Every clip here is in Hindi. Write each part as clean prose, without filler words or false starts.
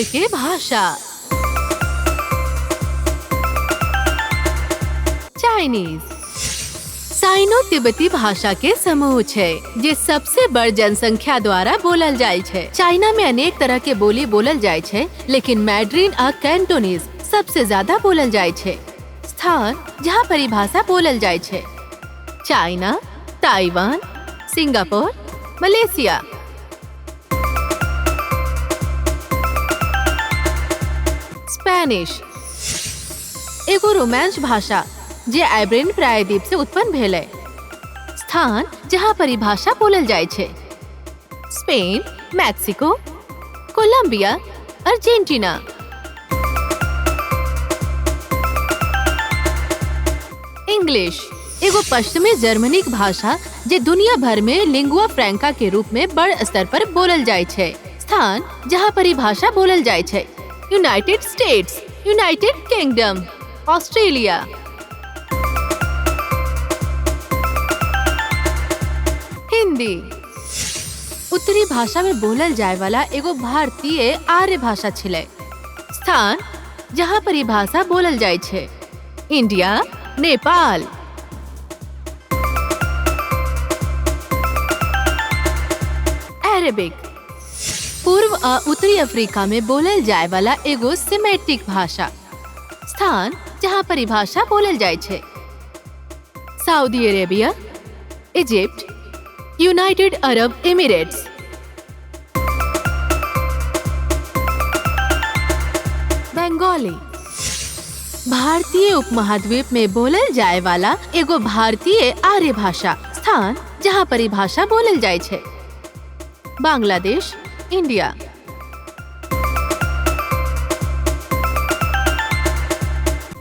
विश्व के भाषा। चाइनीज साइनो तिब्बती भाषा के समूह छै जे सबसे बड़ जनसंख्या द्वारा बोलल जाय छै। चाइना में अनेक तरह के बोली बोलल जाय छै, लेकिन मैड्रिन आ कैंटोनीज सबसे ज्यादा बोलल जाय छै। स्थान जहाँ परिभाषा बोलल जाय छै: China, Taiwan, Singapore, Malaysia. Spanish एगो रोमांच भाषा जे आइबेरियन प्रायद्वीप से उत्पन्न भेलै। स्थान जहाँ परिभाषा बोलल जाय छै: Spain, Mexico, Colombia, Argentina. English एगो पश्चिमी जर्मनिक भाषा जे दुनिया भर में लिंगुआ फ्रैंका के रूप में बड़ स्तर पर बोलल जाय छै। स्थान जहाँ परिभाषा बोलल जाय छै: United states, United kingdom, Australia. Hindi उत्तरी भाषा में बोलल जाय वाला एगो भारतीय आर्य भाषा छिलै। स्थान जहाँ परिभाषा बोलल जाय छै: इंडिया, नेपाल। अरेबिक पूर्व आ उत्तरी अफ्रीका में बोलल जाय वाला एगो सेमेटिक भाषा। स्थान जहाँ परिभाषा बोलल जाय छै: Saudi Arabia, Egypt, United Arab Emirates. Bengali भारतीय उपमहाद्वीप में बोलल जाय वाला एगो भारतीय आर्य भाषा। स्थान जहाँ परिभाषा बोलल जाय छै: बांग्लादेश, इंडिया।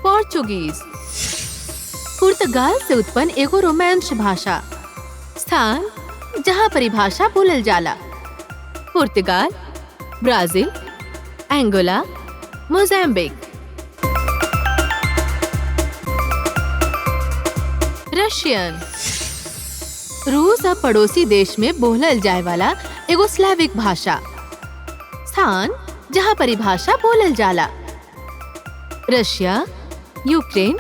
पोर्चुगीज पुर्तगाल से उत्पन्न एगो रोमांच भाषा। स्थान जहाँ परिभाषा बोलल जाला: पुर्तगाल, ब्राजील, एंगोला, मोजाम्बिक। रशियन रूस और पड़ोसी देश में बोलल जाय वाला एगो स्लाविक भाषा। स्थान जहाँ परिभाषा बोलल जाला: रशिया, यूक्रेन,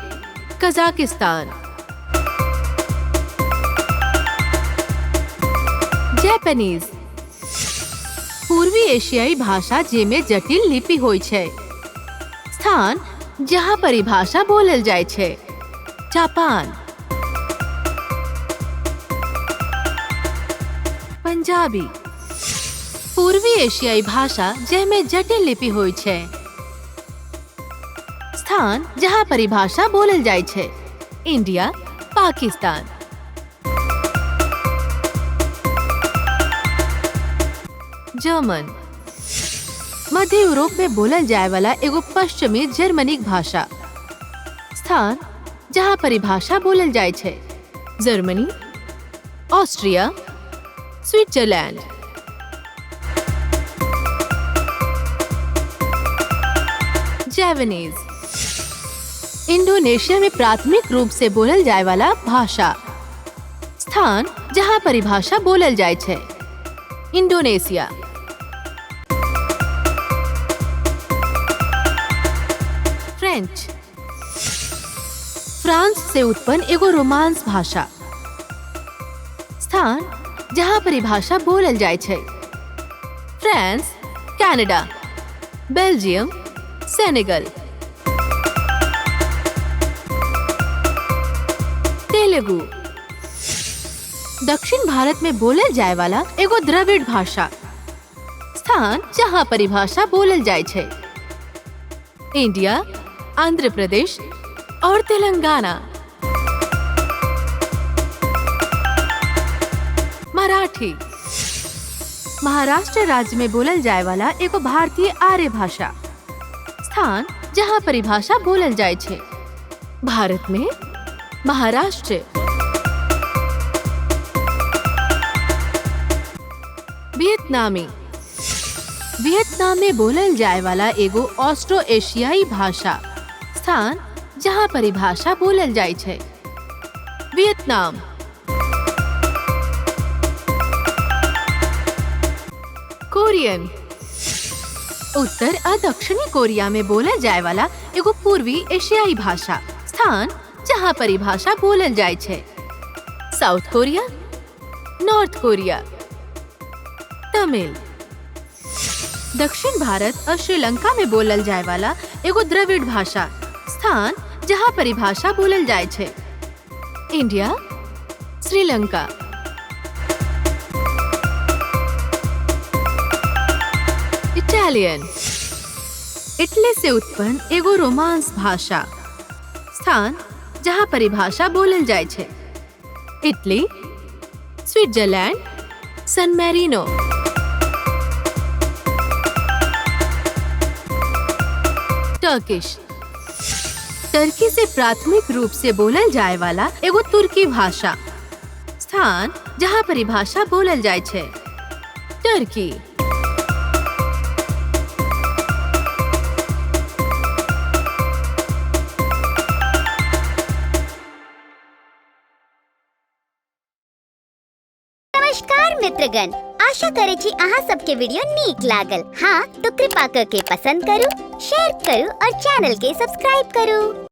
कजाकिस्तान। जापानीज पूर्वी एशियाई भाषा जेमे जटिल लिपि होय छै। स्थान जहाँ परिभाषा बोलल जाय छै: जापान। पंजाबी पूर्वी एशियाई भाषा जेमे जटिल लिपि होय छै। स्थान जहाँ परिभाषा बोलल जाय छै: इंडिया, पाकिस्तान। जर्मन मध्य यूरोप में बोलल जाय वाला एगो पश्चिमी जर्मनिक भाषा। स्थान जहाँ परिभाषा बोलल जाय छै: Germany, Austria, Switzerland. Javanese Indonesia में प्राथमिक रूप से बोलल जाय वाला भाषा। स्थान जहाँ परिभाषा बोलल जाय छै: इंडोनेशिया। फ्रेंच फ्रांस से उत्पन्न एगो रोमांस भाषा। स्थान जहाँ परिभाषा बोलल जाय छै: France, Canada, Belgium, Senegal. Telugu दक्षिण भारत में बोलल जाय वाला एगो द्रविड़ भाषा। स्थान जहाँ परिभाषा बोलल जाय छै: इंडिया, आंध्र प्रदेश और तेलंगाना। मराठी महाराष्ट्र राज्य में बोलल जाय वाला एगो भारतीय आर्य भाषा। स्थान जहाँ परिभाषा बोलल जाय छै: भारत में महाराष्ट्र। वियतनामी वियतनाम में बोलल जाय वाला एगो ऑस्ट्रो एशियाई भाषा। स्थान जहाँ परिभाषा बोलल जाय छै: वियतनाम। कोरियन उत्तर और दक्षिणी कोरिया में बोलल जाए वाला एगो पूर्वी एशियाई भाषा। स्थान जहाँ परिभाषा बोलल जाए छे। South Korea, north Korea. Tamil. दक्षिण भारत और श्रीलंका में बोलल जाए वाला एगो द्रविड़ भाषा। स्थान जहाँ परिभाषा बोलल जाए छे। इंडिया, श्रीलंका। इटालियन। इटली से उत्पन्न एगो रोमांस भाषा। स्थान जहाँ परिभाषा बोलल जाए छे। इटली, स्विट्जरलैंड, सन मैरिनो। टर्किश। टर्की से प्राथमिक रूप से बोलल जाए वाला एगो तुर्की भाषा। स्थान जहाँ परिभाषा बोलल जाए छे। टर्की। नमस्कार मित्रगण, आशा करे छी अहाँ सबके वीडियो नीक लागल। हाँ तो कृपा करके पसंद करू, शेयर करू और चैनल के सब्सक्राइब करू।